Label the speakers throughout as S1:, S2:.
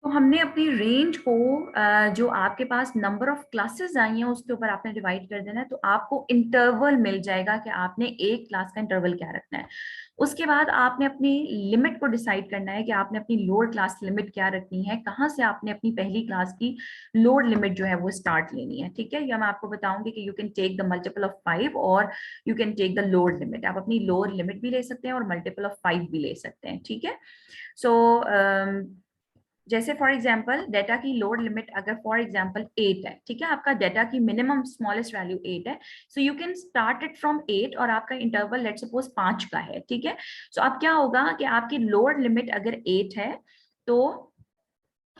S1: तो हमने अपनी रेंज को जो आपके पास नंबर ऑफ क्लासेस आई हैं उसके ऊपर आपने डिवाइड कर देना है, तो आपको इंटरवल मिल जाएगा कि आपने एक क्लास का इंटरवल क्या रखना है। उसके बाद आपने अपनी लिमिट को डिसाइड करना है कि आपने अपनी लोअर क्लास लिमिट क्या रखनी है, कहाँ से आपने अपनी पहली क्लास की लोअर लिमिट जो है वो स्टार्ट लेनी है। ठीक है, या मैं आपको बताऊंगी कि you can take the multiple of 5 और you can take the lower limit. आप अपनी लोअर लिमिट भी ले सकते हैं और मल्टीपल ऑफ 5 भी ले सकते हैं। ठीक है, सो जैसे फॉर एग्जांपल डेटा की लोअर लिमिट अगर फॉर एग्जांपल 8 है, ठीक है, आपका डेटा की मिनिमम स्मॉलेस्ट वैल्यू 8 है, so you can start it from 8 और आपका इंटरवल लेट सपोज 5 का है। ठीक है, सो अब क्या होगा कि आपकी लोअर लिमिट अगर 8 है तो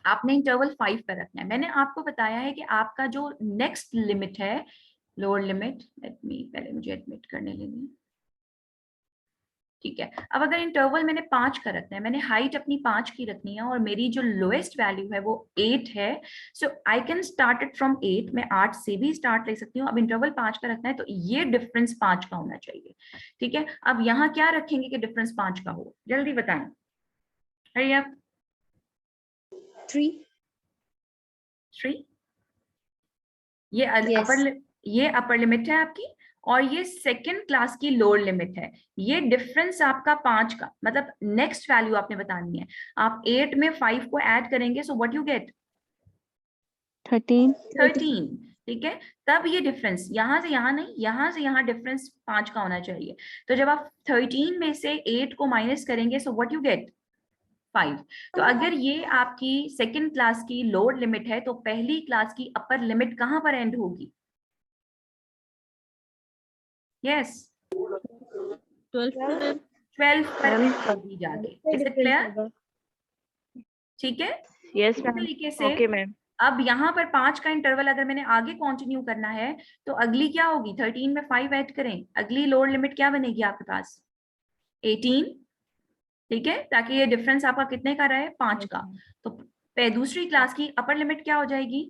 S1: आपने इंटरवल 5 पर रखना है। मैंने आपको बताया है कि आपका जो नेक्स्ट लिमिट है लोअर लिमिट, लेट मी पहले मुझे एडमिट करने लेनी, ठीक है। अब अगर इंटरवल मैंने 5 का रखना है, मैंने हाइट अपनी 5 की रखनी है और मेरी जो लोएस्ट वैल्यू है वो 8 है, so I can start it from 8। मैं 8 से भी स्टार्ट ले सकती हूँ। अब इंटरवल 5 का रखना है तो ये डिफरेंस 5 का होना चाहिए। ठीक है, अब यहाँ क्या रखेंगे कि डिफरेंस 5 का हो, जल्दी बताएं। हरी आप
S2: 3।
S1: 3, ये
S2: Yes.
S1: अपर लिमिट है आपकी और ये सेकेंड क्लास की लोअर लिमिट है। ये डिफरेंस आपका 5 का, मतलब नेक्स्ट वैल्यू आपने बतानी है। आप 8 में 5 को ऐड करेंगे, सो व्हाट यू गेट
S2: 13।
S1: 13। ठीक है, तब ये डिफरेंस यहां से यहां नहीं, यहां से यहां डिफरेंस 5 का होना चाहिए। तो जब आप 13 में से 8 को माइनस करेंगे, सो व्हाट यू गेट 5। तो अगर ये आपकी सेकेंड क्लास की लोअर लिमिट है तो पहली क्लास की अपर लिमिट कहां पर एंड होगी? यस,
S2: 12।
S1: 12 पर
S2: मैम
S1: एंड होगी जाके। Is it clear? ठीक है,
S2: यस
S1: इसी
S2: मैम।
S1: तरीके से
S2: ओके मैम।
S1: अब यहाँ पर 5 का इंटरवल अगर मैंने आगे कंटिन्यू करना है तो अगली क्या होगी? 13 में 5 ऐड करें, अगली लोअर लिमिट क्या बनेगी आपके पास? 18। ठीक है, ताकि ये डिफरेंस आपका कितने का रहे? 5 का। तो दूसरी क्लास की अपर लिमिट क्या हो जाएगी?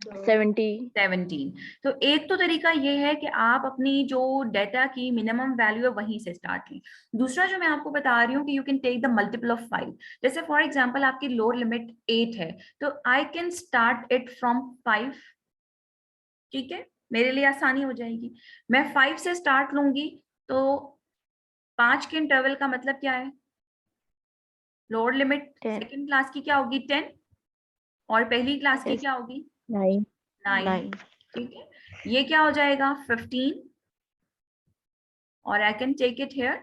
S2: 70।
S1: 17। तो एक तो तरीका ये है कि आप अपनी जो डेटा की मिनिमम वैल्यू है वहीं से स्टार्ट लें। दूसरा जो मैं आपको बता रही हूँ कि you can take the multiple of 5। जैसे फॉर एग्जांपल आपकी लोअर लिमिट 8 है, तो I can start it from 5। ठीक है, मेरे लिए आसानी हो जाएगी। मैं 5 से स्टार्ट लूंगी तो 5 के इंटरवल का मतलब क्या है? Lower limit
S2: 10।
S1: सेकेंड क्लास की क्या होगी? 10, और पहली क्लास की
S2: यस।
S1: क्या होगी?
S2: 9।
S1: 9।
S2: 9।
S1: ठीक है, ये क्या हो जाएगा? 15, और I can take it here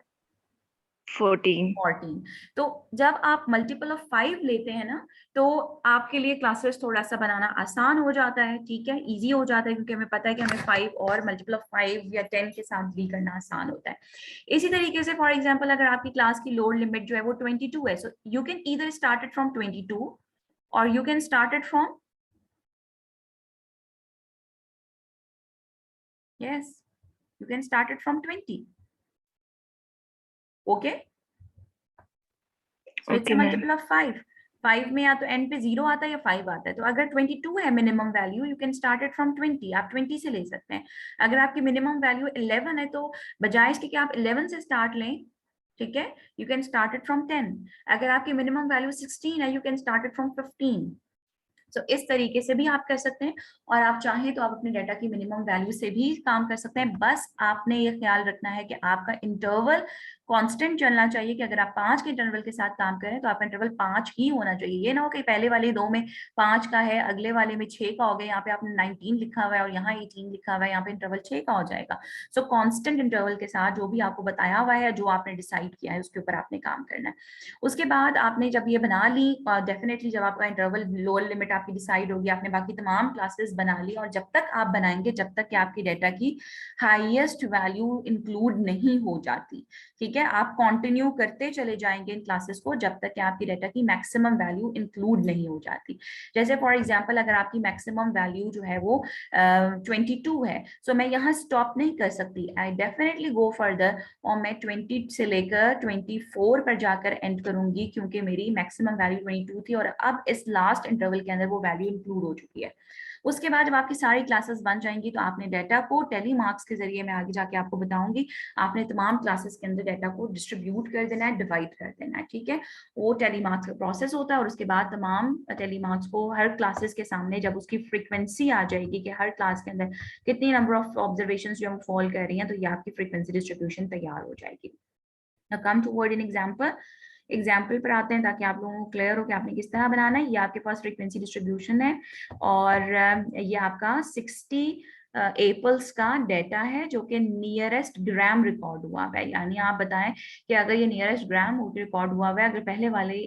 S2: 14।
S1: 14। तो जब आप मल्टीपल ऑफ 5 लेते हैं ना तो आपके लिए क्लासेस थोड़ा सा बनाना आसान हो जाता है। ठीक है, इजी हो जाता है क्योंकि हमें पता है कि हमें 5 और मल्टीपल ऑफ 5 या 10 के साथ डील करना आसान होता है। इसी तरीके से फॉर एग्जांपल अगर आपकी क्लास की लोअर लिमिट जो है वो 22 है, so you can either start it from 22 और you can start it from, yes, you can start it from 20। Okay, so it's a
S2: okay ma'am.
S1: Multiple of 5। 5 में या तो एंड पे 0 आता है या 5 आता है। तो अगर 22 है minimum value, you can start it from 20। आप 20 से ले सकते हैं। अगर आपकी मिनिमम वैल्यू 11 है तो बजाय इसके कि आप 11 से स्टार्ट लें, ठीक है, you can start it from 10। अगर आपकी मिनिमम वैल्यू 16 है, you can start it from 15। तो इस तरीके से भी आप कर सकते हैं, और आप चाहें तो आप अपने डाटा की मिनिमम वैल्यू से भी काम कर सकते हैं। बस आपने ये ख्याल रखना है कि आपका इंटरवल कांस्टेंट चलना चाहिए, कि अगर आप 5 के इंटरवल के साथ काम करें तो आपका इंटरवल 5 ही होना चाहिए। ये ना हो कि पहले वाले 2 में 5 का है, अगले वाले में 6 का हो गया, यहाँ पे आपने 19 लिखा हुआ है और यहाँ 18 लिखा हुआ है, यहाँ पे इंटरवल 6 का हो जाएगा। सो कांस्टेंट इंटरवल के साथ जो भी आपको बताया हुआ है, जो आपने डिसाइड किया है, उसके ऊपर आपने काम करना है। उसके बाद आपने जब ये बना ली, डेफिनेटली जब आपका इंटरवल लोअर लिमिट आपकी डिसाइड होगी, आपने बाकी तमाम क्लासेस बना ली, और जब तक आप बनाएंगे जब तक कि आपकी डेटा की हाईएस्ट वैल्यू इंक्लूड नहीं हो जाती, ठीक है, आप कंटिन्यू करते चले जाएंगे इन क्लासेस को जब तक कि आपकी डेटा की मैक्सिमम वैल्यू इंक्लूड नहीं हो जाती। जैसे फॉर एग्जाम्पल अगर आपकी मैक्सिमम वैल्यू जो है वो 22 है, सो मैं यहाँ स्टॉप नहीं कर सकती, आई डेफिनेटली गो फर्दर और मैं 20 से लेकर 24 पर जाकर एंड करूंगी, क्योंकि मेरी मैक्सिमम वैल्यू 22 थी और अब इस लास्ट इंटरवल के अंदर वो वैल्यू इंक्लूड हो चुकी है। उसके बाद जब आपकी सारी क्लासेस बन जाएंगी तो आपने डाटा को टेलीमार्क्स के जरिए, मैं आगे जाके आपको बताऊंगी, आपने तमाम क्लासेस के अंदर डाटा को डिस्ट्रीब्यूट कर देना है, डिवाइड कर देना है, ठीक है। वो टेलीमार्क्स का प्रोसेस होता है और उसके बाद तमाम टेलीमार्क्स को हर क्लासेस के सामने जब उसकी फ्रीक्वेंसी आ जाएगी कि हर क्लास के अंदर कितनी नंबर ऑफ ऑब्जर्वेशन जो हम फॉल कर रही हैं, तो ये आपकी फ्रीक्वेंसी डिस्ट्रीब्यूशन तैयार हो जाएगी। Come to word in example पर आते हैं ताकि आप लोगों को क्लियर हो कि आपने किस तरह बनाना है। ये आपके पास फ्रीक्वेंसी डिस्ट्रीब्यूशन है और ये आपका 60 एपल्स का डेटा है जो कि नियरेस्ट ग्राम रिकॉर्ड हुआ हुआ है। यानी आप बताएं कि अगर ये नियरेस्ट ग्राम रिकॉर्ड हुआ हुआ है, अगर पहले वाले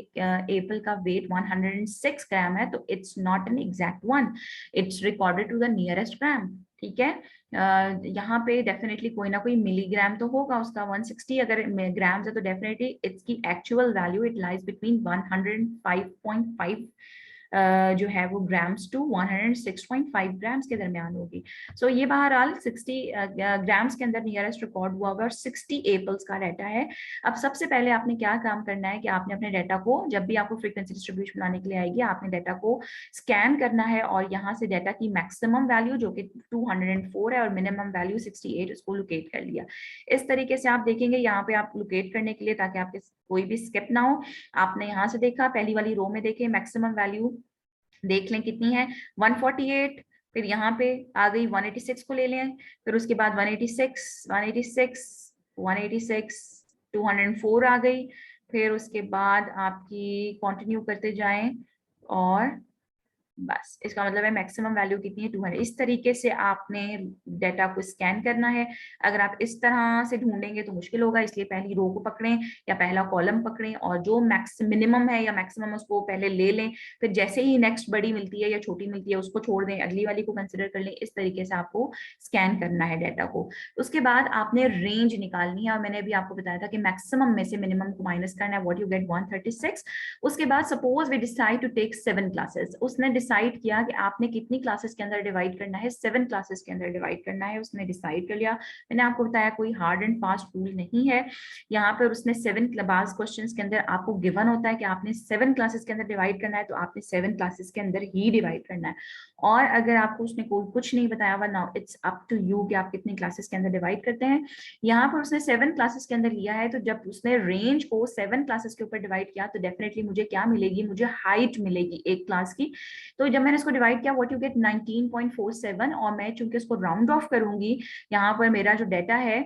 S1: एपल का वेट 106 ग्राम है तो it's not an exact one, it's recorded to the nearest gram, ठीक है। यहाँ पे डेफिनेटली कोई ना कोई मिलीग्राम तो होगा उसका। 160 अगर ग्राम्स है तो डेफिनेटली इसकी actual value it lies between 105.5 जो है वो ग्राम्स टू 106.5 ग्राम्स के दरमियान होगी। सो ये बहरहाल 60 ग्राम्स के अंदर नियरेस्ट रिकॉर्ड हुआ होगा और 60 एपल्स का डाटा है। अब सबसे पहले आपने क्या काम करना है कि आपने अपने डाटा को, जब भी आपको फ्रीक्वेंसी डिस्ट्रीब्यूशन बनाने के लिए आएगी, आपने डाटा को स्कैन करना है और यहाँ से डाटा की मैक्सिमम वैल्यू जो कि 204 है और मिनिमम वैल्यू 68, इसको लोकेट कर लिया। इस तरीके से आप देखेंगे यहाँ पे आप लोकेट करने के लिए, ताकि आपके कोई भी स्किप ना हो, आपने यहाँ से देखा पहली वाली रो में देखें मैक्सिमम वैल्यू देख लें कितनी है 148, फिर यहाँ पे आ गई 186 को ले लें, फिर उसके बाद 186 186 186 204 आ गई, फिर उसके बाद आपकी कंटिन्यू करते जाएं और बस इसका मतलब है मैक्सिमम वैल्यू कितनी है 200। इस तरीके से आपने डाटा को स्कैन करना है। अगर आप इस तरह से ढूंढेंगे तो मुश्किल होगा, इसलिए पहली रो को पकड़ें या पहला कॉलम पकड़ें और जो मिनिमम है या मैक्सिमम उसको पहले ले लें, फिर जैसे ही नेक्स्ट बड़ी मिलती है या छोटी मिलती है उसको छोड़ दें, अगली वाली को कंसिडर कर लें। इस तरीके से आपको स्कैन करना है डाटा को। उसके बाद आपने रेंज निकालनी है और मैंने अभी आपको बताया था कि मैक्सिमम में से मिनिमम को माइनस करना है, व्हाट यू गेट 136। उसके बाद suppose we decide to take 7 classes, उसने डिसाइड किया कि आपने कितनी क्लासेस के अंदर डिवाइड करना है, 7 क्लासेस के अंदर डिवाइड करना है, उसने डिसाइड कर लिया। मैंने आपको बताया कोई हार्ड एंड फास्ट रूल नहीं है यहाँ पर। उसने 7 बाज क्वेश्चंस के अंदर आपको गिवन होता है कि आपने 7 क्लासेस के अंदर डिवाइड करना है, तो आपने 7 क्लासेस के अंदर ही डिवाइड करना है। और अगर आपको उसने कोई कुछ नहीं बताया हुआ, now it's up to you कि आप कितनी क्लासेस के अंदर डिवाइड करते हैं। यहाँ पर उसने 7 क्लासेस के अंदर लिया है, तो जब उसने रेंज को 7 क्लासेस के ऊपर डिवाइड किया तो डेफिनेटली मुझे क्या मिलेगी, मुझे हाइट मिलेगी एक क्लास की। तो जब मैंने इसको डिवाइड किया व्हाट यू गेट 19.47, और मैं चूंकि इसको राउंड ऑफ करूंगी, यहाँ पर मेरा जो डाटा है,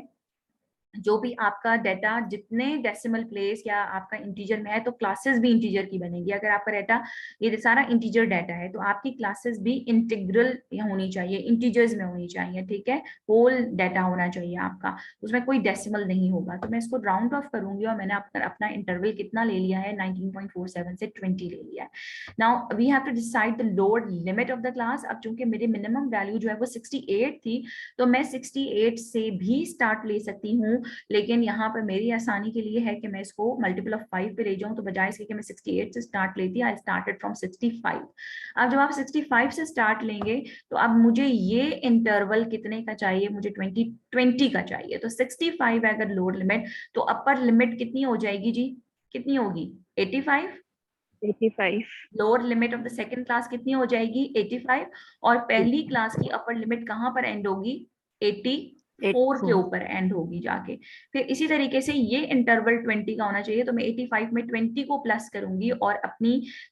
S1: जो भी आपका डाटा जितने डेसिमल प्लेस या आपका इंटीजर में है तो क्लासेस भी इंटीजर की बनेगी। अगर आपका डाटा ये सारा इंटीजर डाटा है तो आपकी क्लासेस भी इंटीग्रल होनी चाहिए, इंटीजर्स में होनी चाहिए, ठीक है। होल डाटा होना चाहिए आपका, उसमें कोई डेसिमल नहीं होगा। तो मैं इसको राउंड ऑफ करूंगी और मैंने अपना इंटरवल कितना ले लिया है, 19.47 से 20 ले लिया है। Now we have to decide the lower limit of the class. अब चूंकि मेरी मिनिमम वैल्यू जो है वो 68 थी, तो मैं 68 से भी स्टार्ट ले सकती हूँ, लेकिन यहाँ पर मेरी आसानी के लिए है कि मैं इसको मल्टीपल ऑफ 5 पे ले जाऊं, तो बजाय इसके कि मैं 68 से स्टार्ट लेती, आई स्टार्टेड फ्रॉम 65। अब जब आप 65 से स्टार्ट लेंगे तो अब मुझे ये इंटरवल कितने का चाहिए, मुझे 20 का चाहिए। तो 65 है अगर लोअर लिमिट, तो अपर लिमिट कितनी हो जाएगी जी, कितनी होगी 85।
S2: 85।
S1: Lower limit of the second class कितनी हो जाएगी 85, और पहली क्लास की अपर लिमिट कहां पर एंड होगी 84 के ऊपर एंड होगी जाके। फिर इसी तरीके से ये इंटरवल 20 का होना चाहिए, तो मैं 85 में 20 को प्लस करूंगी और अपनी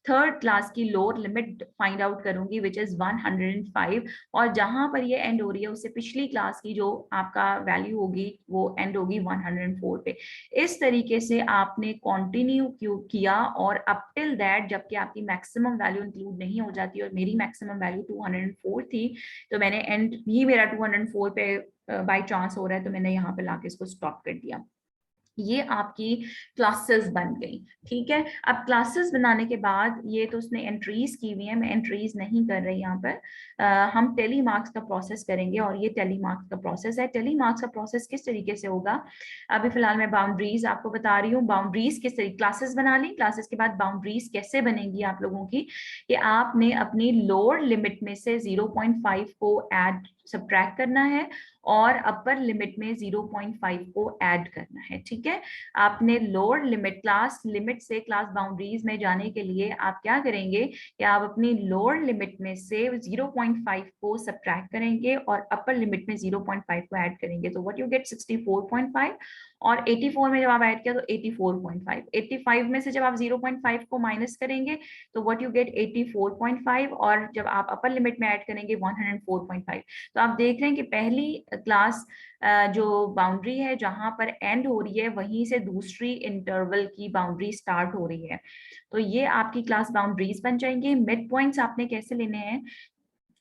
S1: थर्ड क्लास की लोअर लिमिट फाइंड आउट करूंगी विच इज 105, और जहां पर ये एंड हो रही है उससे पिछली क्लास की जो आपका वैल्यू होगी वो एंड होगी 104 पे। इस तरीके से आपने कंटिन्यू किया और अप टिल दैट जबकि आपकी मैक्सिमम वैल्यू इंक्लूड नहीं हो जाती, और मेरी मैक्सिमम वैल्यू 204 थी, तो मैंने एंड भी मेरा 204 पे बाय चांस हो रहा है, तो मैंने यहाँ पे लाके इसको स्टॉप कर दिया। ये आपकी क्लासेस बन गई, ठीक है। अब क्लासेस बनाने के बाद ये तो उसने एंट्रीज की हुई है, मैं एंट्रीज नहीं कर रही यहाँ पर। हम टेलीमार्क्स का प्रोसेस करेंगे और ये टेलीमार्क्स का प्रोसेस है। टेलीमार्क्स का प्रोसेस किस तरीके से होगा, अभी फिलहाल मैं बाउंड्रीज आपको बता रही हूँ। बाउंड्रीज किस तरीके, क्लासेस बना ली, क्लासेस के बाद बाउंड्रीज कैसे बनेगी आप लोगों की, कि आपने अपनी लोअर लिमिट में से 0.5 को ऐड सब्ट्रैक्ट करना है और अपर लिमिट में 0.5 को ऐड करना है। ठीक है, आपने लोअर लिमिट क्लास लिमिट से क्लास बाउंड्रीज में जाने के लिए आप क्या करेंगे कि आप अपनी लोअर लिमिट में से 0.5 को सब्ट्रैक्ट करेंगे और अपर लिमिट में 0.5 को ऐड करेंगे। तो व्हाट यू गेट 64.5 और 84 में जब आप ऐड किया तो 84.5। 85 में से जब आप 0.5 को माइनस करेंगे तो व्हाट यू गेट 84.5 और जब आप अपर लिमिट में ऐड करेंगे 104.5। तो आप देख रहे हैं कि पहली क्लास जो बाउंड्री है जहां पर एंड हो रही है वहीं से दूसरी इंटरवल की बाउंड्री स्टार्ट हो रही है। तो ये आपकी क्लास बाउंड्रीज बन जाएंगे। मिड पॉइंट्स आपने कैसे लेने हैं,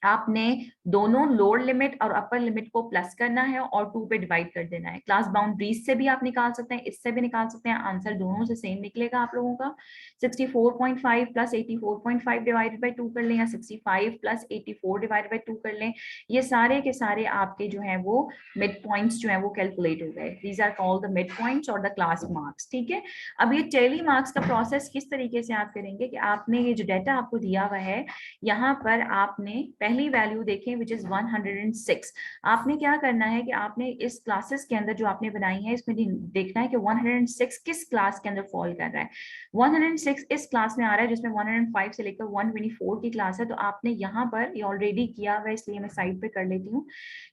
S1: आपने दोनों लोअर लिमिट और अपर लिमिट को प्लस करना है और 2 पे डिवाइड कर देना है। क्लास बाउंड्रीज से भी आप निकाल सकते हैं, इससे भी निकाल सकते हैं, आंसर दोनों से सेम निकलेगा आप लोगों का। 64.5 प्लस 84.5 डिवाइडेड बाई 2 कर लें या 65 प्लस 84 डिवाइडेड बाई 2 कर लें, ये सारे के सारे आपके जो है वो मिड पॉइंट्स जो है वो कैलकुलेट हो गए। These are called the mid points और द क्लास मार्क्स। ठीक है, अब ये टेली मार्क्स का प्रोसेस किस तरीके से आप करेंगे कि आपने ये जो डाटा आपको दिया हुआ है यहाँ पर आपने पहली वैल्यू देखें विच इज 106। आपने क्या करना है कि आपने इस क्लासेस के अंदर जो आपने बनाई है इसमें देखना है कि 106 किस क्लास के अंदर फॉल कर रहा है। 106 इस क्लास में आ रहा है जिसमें 105 से लेकर 124 की क्लास है। तो आपने यहाँ पर ये ऑलरेडी किया हुआ है इसलिए मैं साइड पे कर लेती हूँ,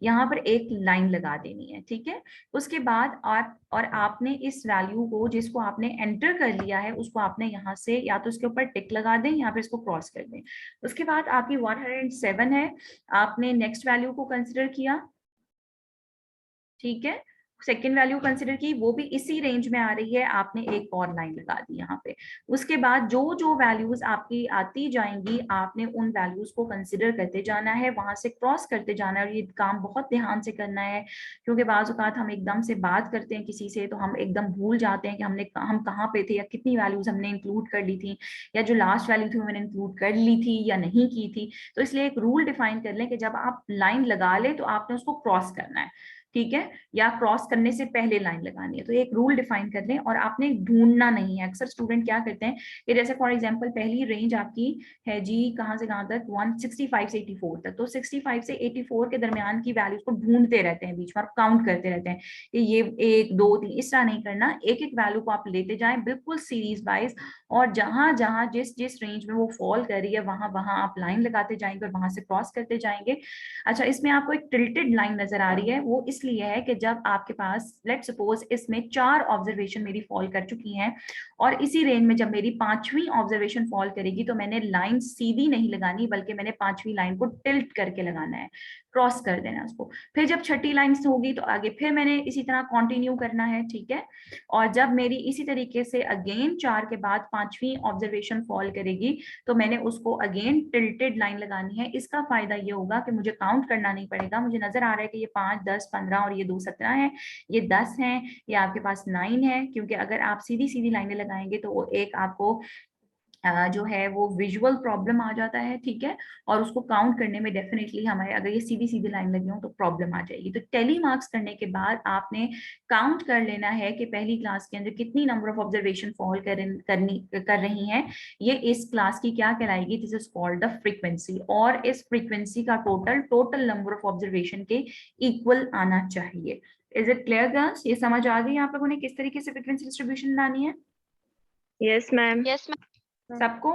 S1: यहाँ पर एक लाइन लगा देनी है। ठीक है, उसके बाद आप और आपने इस वैल्यू को जिसको आपने एंटर कर लिया है उसको आपने यहाँ से या तो इसके ऊपर टिक लगा दें या फिर इसको क्रॉस कर दें। उसके बाद आपकी 107 है, आपने नेक्स्ट वैल्यू को कंसिडर किया। ठीक है, सेकेंड वैल्यू कंसिडर की, वो भी इसी रेंज में आ रही है, आपने एक और लाइन लगा दी यहाँ पे। उसके बाद जो जो वैल्यूज आपकी आती जाएंगी आपने उन वैल्यूज को कंसिडर करते जाना है, वहां से क्रॉस करते जाना है। और ये काम बहुत ध्यान से करना है क्योंकि बाज़ औक़ात हम एकदम से बात करते हैं किसी से तो हम एकदम भूल जाते हैं कि हम कहाँ पे थे या कितनी वैल्यूज हमने इंक्लूड कर ली थी या जो लास्ट वैल्यू थी वो मैंने इंक्लूड कर ली थी या नहीं की थी। तो इसलिए एक रूल डिफाइन कर लें कि जब आप लाइन लगा लें तो आपने उसको क्रॉस करना है। ठीक है, या क्रॉस करने से पहले लाइन लगानी है। तो एक रूल डिफाइन कर लें और आपने ढूंढना नहीं है। अक्सर स्टूडेंट क्या करते हैं कि जैसे फॉर एग्जांपल पहली रेंज आपकी है जी कहां से कहां तक 165 से 84 तक, तो 65 से 84 के दरमियान की वैल्यूज को ढूंढते रहते हैं बीच में और काउंट करते रहते हैं कि ये 1 2 3, इस तरह नहीं करना। एक एक वैल्यू को आप लेते जाएं बिल्कुल सीरीज वाइज और जहां जहां जिस जिस रेंज में वो फॉल कर रही है वहां वहां आप लाइन लगाते जाएंगे और वहां से क्रॉस करते जाएंगे। अच्छा, इसमें आपको एक टिल्टेड लाइन नजर आ रही है, वो इसलिए है कि जब आपके पास लेट सपोज इसमें 4 ऑब्जर्वेशन मेरी फॉल कर चुकी हैं और इसी रेंज में जब मेरी 5वीं ऑब्जर्वेशन फॉल करेगी तो मैंने लाइन सीधी नहीं लगानी बल्कि मैंने 5वीं लाइन को टिल्ट करके लगाना है, क्रॉस कर देना है उसको। फिर जब 6ठी लाइन होगी तो आगे फिर मैंने इसी तरह कंटिन्यू करना है। ठीक है, और जब मेरी इसी तरीके से अगेन 4 के बाद 5वीं ऑब्जर्वेशन फॉल करेगी तो मैंने उसको अगेन टिल्टेड लाइन लगानी है। इसका फायदा ये होगा कि मुझे काउंट करना नहीं पड़ेगा, मुझे नजर आ रहा है कि ये 5 10 15 और ये 2 17 है, ये 10 है, ये आपके पास 9 है। क्योंकि अगर आप सीधी सीधी लाइनें लगाएंगे तो वो एक आपको जो है वो विजुअल प्रॉब्लम आ जाता है। ठीक है, और उसको काउंट करने में डेफिनेटली हमारे अगर ये सीधी सीधी लाइन लगी हो तो प्रॉब्लम आ जाएगी। तो टेली मार्क्स करने के बाद आपने काउंट कर लेना है कि पहली क्लास के अंदर कितनी नंबर ऑफ ऑब्जर्वेशन फॉल कर रही हैं। ये इस क्लास की क्या कहलाएगी, this is called the frequency, और इस फ्रीक्वेंसी का टोटल नंबर ऑफ ऑब्जर्वेशन के इक्वल आना चाहिए। इज इट क्लियर गर्ल्स, ये समझ आ गई आप लोगों ने किस तरीके से फ्रीक्वेंसी डिस्ट्रीब्यूशन लानी है?
S2: Yes ma'am.
S1: सबको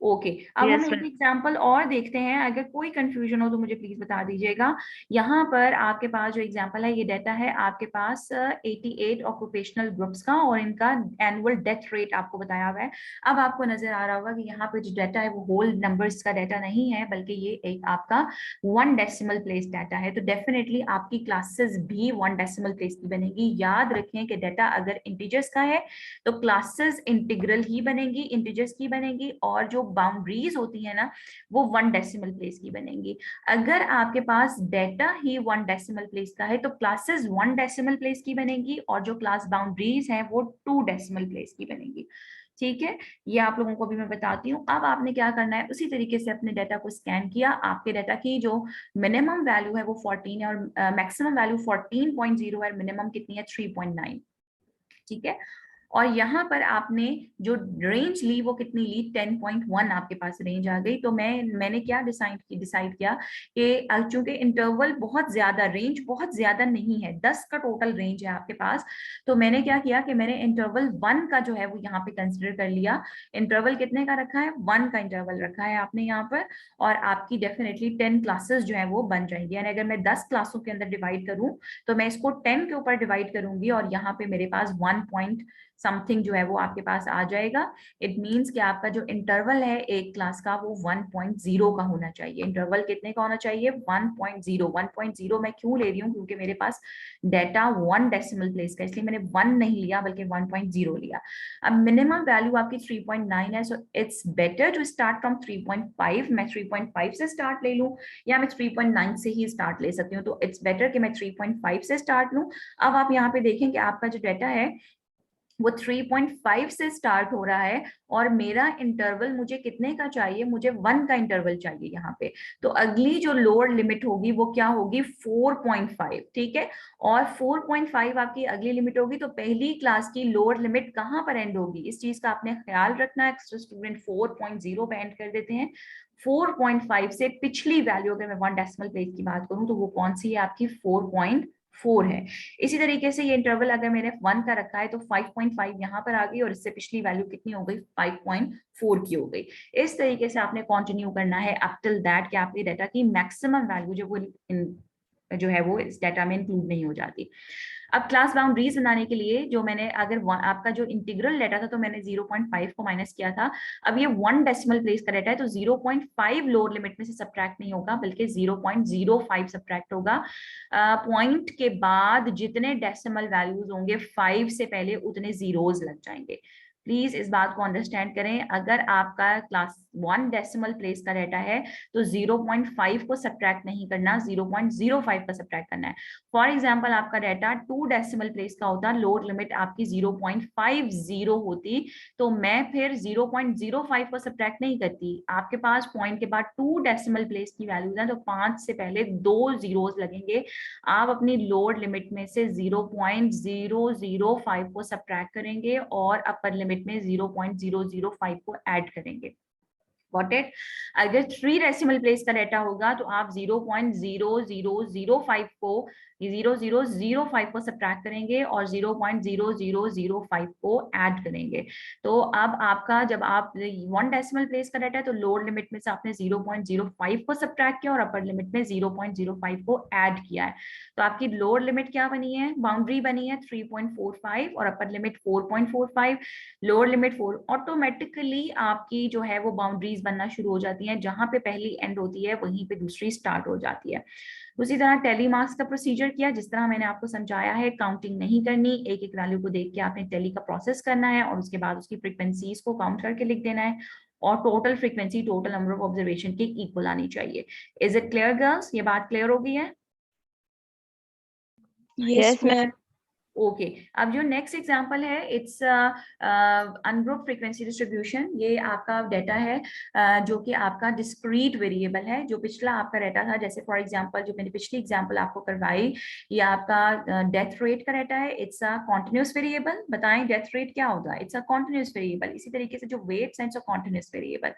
S1: ओके। अब हम
S2: यस
S1: एक
S2: मैम।
S1: एग्जांपल और देखते हैं, अगर कोई कंफ्यूजन हो तो मुझे प्लीज बता दीजिएगा। यहाँ पर आपके पास जो एग्जांपल है ये डाटा है आपके पास 88 ऑक्यूपेशनल ग्रुप्स का और इनका एनुअल डेथ रेट आपको बताया हुआ है। अब आपको नजर आ रहा होगा कि यहाँ पे जो डाटा है वो होल नंबर्स का डाटा नहीं है बल्कि ये एक आपका 1 डेसिमल प्लेस डाटा है। तो डेफिनेटली आपकी क्लासेस भी 1 डेसिमल प्लेस की बनेगी। याद रखें कि डाटा अगर इंटीजर्स का है तो क्लासेस इंटीग्रल ही बनेगी, इंटीजर्स की बनेगी, और जो बाउंड्रीज होती है ना वो 1 डेसिमल प्लेस की बनेगी। अगर आपके पास डेटा ही 1 डेसिमल प्लेस का है तो क्लासेस 1 डेसिमल प्लेस की बनेगी और जो क्लास बाउंड्रीज है वो 2 डेसिमल प्लेस की बनेगी। ठीक है, ये आप लोगों को भी मैं बताती हूँ। अब आपने क्या करना है, उसी तरीके से अपने डाटा को स्कैन किया, आपके डाटा की जो मिनिमम वैल्यू है वो 14 है और मैक्सिमम वैल्यू 14.0 है, मिनिमम कितनी है 3.9। ठीक है, और यहाँ पर आपने जो रेंज ली वो कितनी ली, 10.1 आपके पास रेंज आ गई। तो मैंने क्या डिसाइड किया कि चूंकि इंटरवल बहुत ज्यादा, रेंज बहुत ज्यादा नहीं है, 10 का टोटल रेंज है आपके पास, तो मैंने क्या किया कि मैंने इंटरवल 1 का जो है वो यहाँ पे कंसिडर कर लिया। इंटरवल कितने का रखा है, 1 का इंटरवल रखा है आपने यहाँ पर, और आपकी डेफिनेटली 10 क्लासेस जो है वो बन जाएंगी। यानी अगर मैं 10 क्लासों के अंदर डिवाइड करूं तो मैं इसको 10 के ऊपर डिवाइड करूंगी और यहाँ पे मेरे पास 1 पॉइंट समथिंग जो है वो आपके पास आ जाएगा। इट मींस कि आपका जो इंटरवल है एक क्लास का वो 1.0 का होना चाहिए। इंटरवल कितने का होना चाहिए, 1.0। 1.0 मैं क्यों ले रही हूँ, क्योंकि मेरे पास डेटा 1 डेसिमल प्लेस का, इसलिए मैंने 1 नहीं लिया बल्कि 1.0 लिया। अब मिनिमम वैल्यू आपकी 3.9 है, so it's better to start from 3.5। मैं 3.5 से स्टार्ट ले लूं या मैं 3.9 से ही स्टार्ट ले सकती हूँ, तो इट्स बेटर कि मैं 3.5 से स्टार्ट लूं। अब आप यहाँ पे देखें कि आपका जो डेटा है वो 3.5 से स्टार्ट हो रहा है और मेरा इंटरवल मुझे कितने का चाहिए, मुझे 1 का इंटरवल चाहिए यहाँ पे। तो अगली जो लोअर लिमिट होगी वो क्या होगी, 4.5। ठीक है, और 4.5 आपकी अगली लिमिट होगी, तो पहली क्लास की लोअर लिमिट कहाँ पर एंड होगी, इस चीज का आपने ख्याल रखना है। स्टूडेंट 4.0 पे एंड कर देते हैं। 4.5 से पिछली वैल्यू अगर मैं 1 डेसिमल प्लेस की बात करूं तो वो कौन सी है आपकी, 4.4 है। इसी तरीके से ये इंटरवल अगर मैंने 1 का रखा है तो 5.5 यहाँ पर आ गई और इससे पिछली वैल्यू कितनी हो गई, 5.4 की हो गई। इस तरीके से आपने कंटिन्यू करना है अप टिल दैट कि आपकी डाटा की मैक्सिमम वैल्यू जो है वो इस डाटा में इंक्लूड नहीं हो जाती। अब क्लास बाउंड्रीज बनाने के लिए जो मैंने अगर आपका जो इंटीग्रल डाटा था तो मैंने 0.5 को माइनस किया था। अब ये 1 डेसिमल प्लेस का डाटा है तो 0.5 लोअर लिमिट में से सब्ट्रैक्ट नहीं होगा बल्कि 0.05 सब्ट्रैक्ट होगा। पॉइंट के बाद जितने डेसिमल वैल्यूज होंगे 5 से पहले उतने जीरोज लग जाएंगे। प्लीज इस बात को अंडरस्टैंड करें, अगर आपका क्लास 1 डेसिमल प्लेस का डाटा है तो 0.5 को सब्ट्रैक्ट नहीं करना, 0.05 का सब्ट्रैक्ट करना है। फॉर एग्जाम्पल आपका डाटा 2 डेसिमल प्लेस का होता, लोअर लिमिट आपकी 0.50 होती, तो मैं फिर 0.05 को सब्ट्रैक्ट नहीं करती। आपके पास पॉइंट के बाद 2 डेसिमल प्लेस की वैल्यूज है तो 5 से पहले 2 जीरोस लगेंगे। आप अपनी लोअर लिमिट में से 0.005 को सब्ट्रैक्ट करेंगे और अपर लिमिट में 0.005 को ऐड करेंगे। Got it? अगर 3 डेसिमल प्लेस का डाटा होगा तो आप 0.0005 को 0005 को सब्ट्रैक्ट करेंगे और 0.0005 को ऐड करेंगे। तो अब आपका जब आप 1 डेसिमल प्लेस का डाटा है तो लोअर लिमिट में से आपने 0.05 को सब्ट्रैक्ट किया और अपर लिमिट में 0.05 को ऐड किया है। तो आपकी लोअर लिमिट क्या बनी है, बाउंड्री बनी है 3.45 और upper limit 4.45। Lower limit 4, automatically आपकी जो है वो बाउंड्रीज बनना शुरू हो जाती हैं, जहां पे पहली एंड होती है वहीं पे दूसरी स्टार्ट हो जाती है। उसी तरह टेली मार्क्स का प्रोसीजर किया, जिस तरह मैंने आपको समझाया है, काउंटिंग नहीं करनी, एक एक वैल्यू को देख के आपने टेली का प्रोसेस करना है और उसके बाद उसकी फ्रीक्वेंसीज को काउंट करके लिख देना है और total frequency total number of observation के इक्वल आनी चाहिए। इज इट क्लियर गर्ल्स, ये बात क्लियर हो गई है?
S2: Yes, ma'am.
S1: ओके अब जो नेक्स्ट एग्जांपल है इट्स अनग्रुप फ्रीक्वेंसी डिस्ट्रीब्यूशन। ये आपका डाटा है जो कि आपका डिस्क्रीट वेरिएबल है। जो पिछला आपका डाटा था, जैसे फॉर एग्जांपल जो मैंने पिछली एग्जांपल आपको करवाई, ये आपका डेथ रेट का डाटा है। It's a continuous variable. बताएं डेथ रेट क्या होगा, इट्स अ कॉन्टिन्यूस वेरिएबल। इसी तरीके से जो वेट्स हैं इट्स अ कॉन्टिन्यूस वेरिएबल।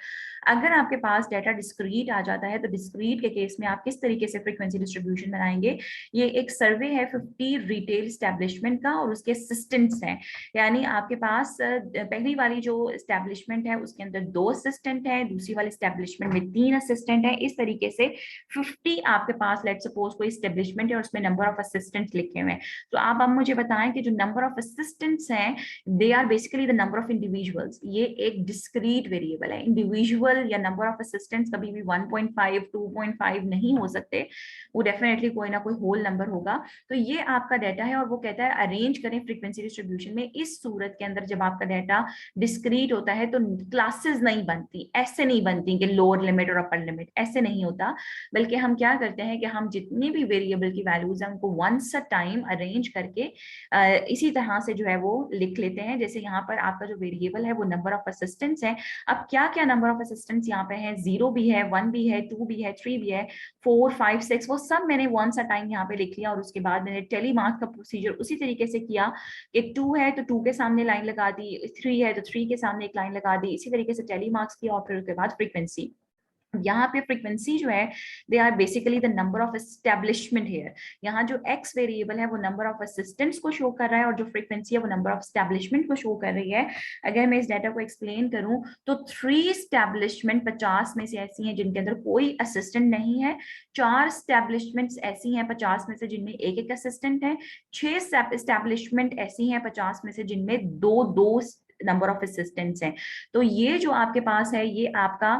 S1: अगर आपके पास डाटा डिस्क्रीट आ जाता है तो डिस्क्रीट के केस में आप किस तरीके से फ्रीक्वेंसी डिस्ट्रीब्यूशन बनाएंगे। ये एक सर्वे है 50 रिटेल एस्टेब्लिशमेंट का और उसके असिस्टेंट्स हैं। यानी आपके पास पहली वाली जो एस्टेब्लिशमेंट है उसके अंदर 2 असिस्टेंट है, दूसरी वाली एस्टेब्लिशमेंट में 3 असिस्टेंट है। इस तरीके से 50 आपके पास लेट सपोज कोई एस्टेब्लिशमेंट है और उसमें नंबर ऑफ असिस्टेंट्स लिखे हुए हैं। तो आप अब मुझे बताएं कि जो नंबर ऑफ असिस्टेंट्स हैं they are basically the number of individuals. ये एक डिस्क्रीट वेरिएबल है। इंडिविजुअल या नंबर ऑफ असिस्टेंट्स कभी भी 1.5 2.5 नहीं हो सकते, वो डेफिनेटली कोई ना कोई होल नंबर होगा। तो ये आपका डाटा है और वो कहता है अरेंज करें फ्रीक्वेंसी डिस्ट्रीब्यूशन में। इस सूरत के अंदर जब आपका डाटा डिस्क्रीट होता है तो क्लासेस नहीं बनती, ऐसे नहीं बनती कि लोअर लिमिट और अपर लिमिट, ऐसे नहीं होता। बल्कि हम क्या करते हैं कि हम जितनी भी वेरिएबल की वैल्यूज हैं उनको वंस अ टाइम अरेंज करके इसी तरह से जो है वो लिख लेते हैं। जैसे यहाँ पर आपका जो वेरिएबल है वो नंबर ऑफ असिस्टेंट्स है। अब क्या क्या नंबर ऑफ असिस्टेंट्स यहाँ पे है, 0 भी है, 1 भी है, 2 भी है, 3 भी है, 4 5 6, वो सब मैंने वंस अ टाइम यहाँ पे लिख लिया और उसके बाद मैंने टेली मार्क्स का प्रोसीजर उसी तरीके से किया कि 2 है तो 2 के सामने लाइन लगा दी, 3 है तो 3 के सामने एक लाइन लगा दी, इसी तरीके से टेली मार्क्स किया और फिर उसके बाद फ्रीक्वेंसी। यहाँ पे फ्रीक्वेंसी जो है they are basically the number of establishment here. यहाँ जो एक्स वेरिएबल है वो नंबर ऑफ असिस्टेंट्स को शो कर रहा है और जो फ्रीक्वेंसी है वो नंबर ऑफ एस्टेब्लिशमेंट को शो कर रही है। अगर मैं इस डाटा को एक्सप्लेन करूं तो 3 एस्टेब्लिशमेंट 50 में से ऐसी हैं जिनके अंदर कोई असिस्टेंट नहीं है, 4 एस्टेब्लिशमेंट्स ऐसी हैं 50 में से जिनमें एक एक असिस्टेंट है, 6 एस्टेब्लिशमेंट ऐसी हैं 50 में से जिनमें दो दो नंबर ऑफ असिस्टेंट्स हैं। तो ये जो आपके पास है ये आपका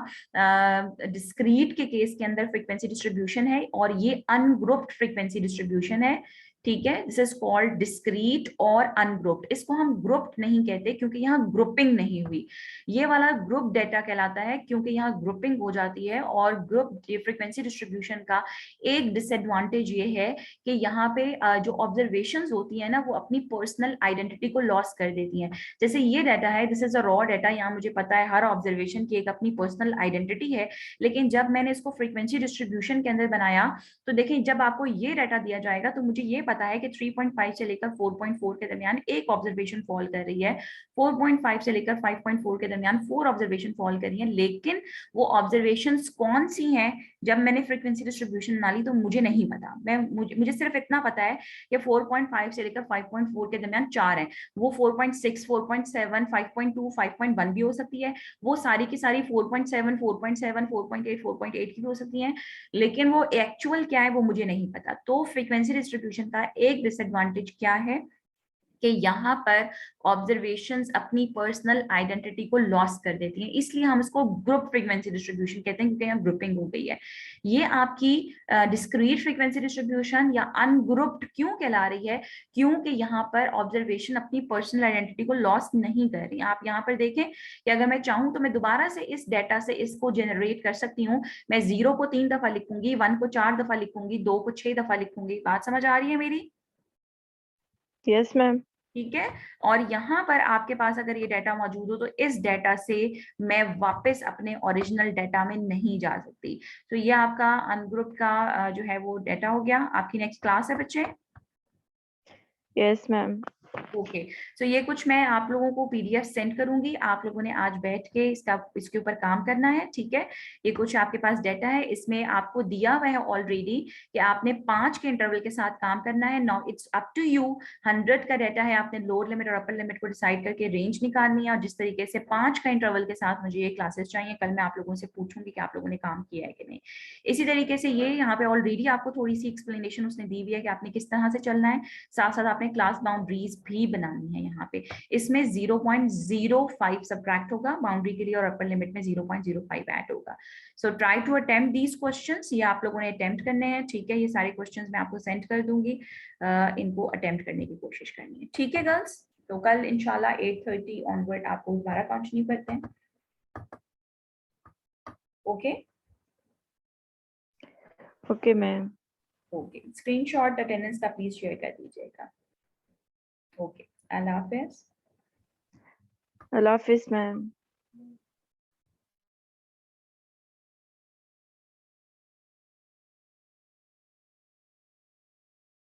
S1: डिस्क्रीट के केस के अंदर फ्रीक्वेंसी डिस्ट्रीब्यूशन है और ये अनग्रुप्ड फ्रीक्वेंसी डिस्ट्रीब्यूशन है। ठीक है, दिस इज कॉल्ड डिस्क्रीट और अनग्रुप्ड। इसको हम ग्रुप्ड नहीं कहते क्योंकि यहाँ ग्रुपिंग नहीं हुई। ये वाला ग्रुप डेटा कहलाता है क्योंकि यहाँ ग्रुपिंग हो जाती है। और ग्रुप फ्रीक्वेंसी डिस्ट्रीब्यूशन का एक डिसएडवांटेज ये है कि यहाँ पे जो ऑब्जर्वेशंस होती है ना वो अपनी पर्सनल आइडेंटिटी को लॉस कर देती हैं। जैसे ये डाटा है, this is a raw data, यहाँ मुझे पता है हर ऑब्जर्वेशन की एक अपनी पर्सनल आइडेंटिटी है, लेकिन जब मैंने इसको फ्रीक्वेंसी डिस्ट्रीब्यूशन के अंदर बनाया तो देखिए जब आपको ये डाटा दिया जाएगा तो मुझे ये पता है कि 3.5 से लेकर 4.4 के दरमियान एक ऑब्जर्वेशन फॉल कर रही है, 4.5 से लेकर 5.4 के दरमियान 4 ऑब्जर्वेशन फॉल कर रही है, लेकिन वो ऑब्जर्वेशंस कौन सी हैं जब मैंने फ्रीक्वेंसी डिस्ट्रीब्यूशन बना ली तो मुझे नहीं पता। मुझे सिर्फ इतना पता है कि 4.5 से लेकर 5.4 के दरमियान 4 है, वो 4.6, 4.7, 5.2, 5.1 भी हो सकती है, वो सारी की सारी 4.7, 4.7, 4.8, 4.8 की भी हो सकती हैं, लेकिन वो एक्चुअल क्या है वो मुझे नहीं पता। तो फ्रीक्वेंसी डिस्ट्रीब्यूशन का एक डिसएडवांटेज क्या है कि यहाँ पर ऑब्जर्वेशंस अपनी पर्सनल आइडेंटिटी को लॉस कर देती हैं, इसलिए हम इसको ग्रुप फ्रीक्वेंसी डिस्ट्रीब्यूशन कहते हैं क्योंकि यहाँ ग्रुपिंग हो गई है। ये आपकी डिस्क्रीट फ्रीक्वेंसी डिस्ट्रीब्यूशन या अनग्रुप्ड क्यों कहला रही है, क्योंकि यहाँ पर ऑब्जर्वेशन अपनी पर्सनल आइडेंटिटी को लॉस नहीं कर रही। आप यहाँ पर देखें कि अगर मैं चाहूँ तो मैं दोबारा से इस डेटा से इसको जनरेट कर सकती हूँ। मैं 0 को 3 दफा लिखूंगी, 1 को 4 दफा लिखूंगी, 2 को 6 दफा लिखूंगी। बात समझ आ रही है मेरी?
S2: Yes ma'am.
S1: ठीक है, और यहाँ पर आपके पास अगर ये डाटा मौजूद हो तो इस डाटा से मैं वापस अपने ओरिजिनल डाटा में नहीं जा सकती। तो ये आपका अनग्रुप का जो है वो डाटा हो गया। आपकी नेक्स्ट क्लास है बच्चे?
S2: Yes ma'am.
S1: ओके, सो ये कुछ मैं आप लोगों को पीडीएफ सेंड करूंगी, आप लोगों ने आज बैठ के इसके ऊपर काम करना है। ठीक है, ये कुछ आपके पास डाटा है, इसमें आपको दिया हुआ है ऑलरेडी कि आपने 5 के इंटरवल के साथ काम करना है। Now it's up to you, 100 का डाटा है, आपने लोअर लिमिट और अपर लिमिट को डिसाइड करके रेंज निकालनी है। और जिस तरीके से 5 का इंटरवल के साथ मुझे ये क्लासेस चाहिए, कल मैं आप लोगों से पूछूंगी कि आप लोगों ने काम किया है कि नहीं। इसी तरीके से ये यहाँ पे ऑलरेडी आपको थोड़ी सी एक्सप्लेनेशन उसने दी हुई है कि आपने किस तरह से चलना है, साथ साथ आपने क्लास बाउंड्रीज भी बनानी है। यहाँ पे इसमें 0.05 सब्ट्रैक्ट होगा बाउंड्री के लिए और अपर लिमिट में 0.05 ऐड होगा। So try to attempt these questions, ये आप लोगों ने अटेम्प्ट करने हैं। ठीक है, ये सारे क्वेश्चंस मैं आपको सेंड कर दूंगी, इनको अटेम्प्ट करने की कोशिश करनी है। ठीक है गर्ल्स, तो कल इंशाल्लाह 8:30 ऑनवर्ड आपको दोबारा कंटिन्यू करते हैं। Okay
S2: okay ma'am.
S1: Okay, screenshot attendance का प्लीज शेयर कर दीजिएगा। ओके, अल्लाह हाफिज।
S2: अल्लाह हाफिज मैम।